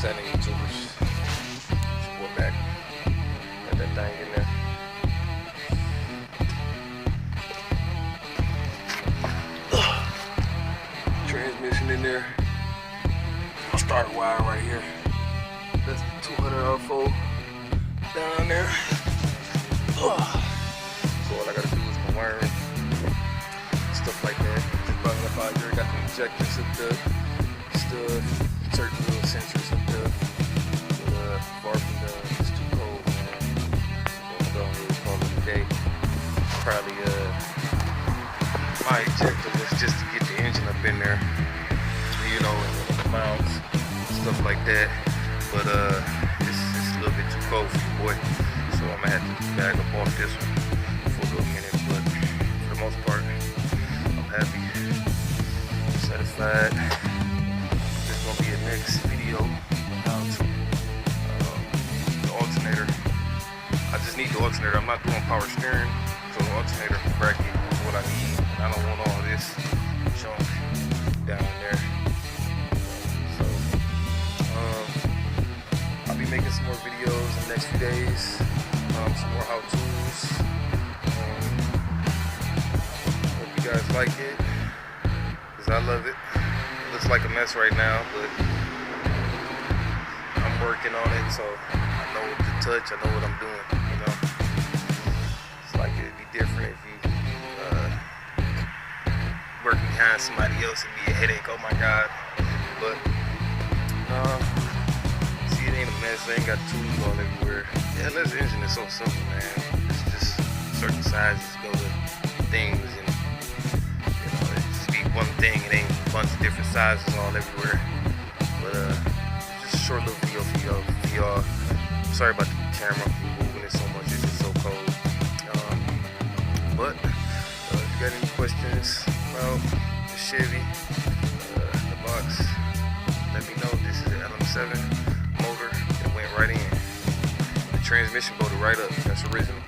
What's happening, YouTubers? We're back. Got that thing in there. Transmission in there. My starter wire right here. That's the 200 R4 down there. So all I gotta do is my wiring, stuff like that. Just brought it up out here. Got the injectors up there. Still certain little sensors up there. But far from the, it's too cold, man. So I'm really call it a day. Probably my objective was just to get the engine up in there, you know, and the mounts, stuff like that. But it's a little bit too cold for you, boy. So I'm gonna have to bag up off this one for a little minute. But for the most part, I'm happy, satisfied. There's gonna be a next video about the alternator. I just need the alternator. I'm not doing power steering, so the alternator bracket is what I need. I don't want all this junk down there. So I'll be making some more videos in the next few days. Some more how-tos. Hope you guys like it, because I love it. It looks like a mess right now, but I'm working on it, so I know what to touch, I know what I'm doing, you know. It's like it'd be different if you working behind somebody else, it'd be a headache, oh my God. But see, it ain't a mess, I ain't got tools all everywhere. Yeah, this engine is so simple, man. It's just certain sizes go to things, and you know, it just be one thing, it ain't a bunch of different sizes all everywhere. But just a short little video for y'all. Sorry about the camera moving it so much, it's just so cold. But if you got any questions about the Chevy, the box, let me know. This is an LM7 motor that went right in. The transmission bolted right up. That's original.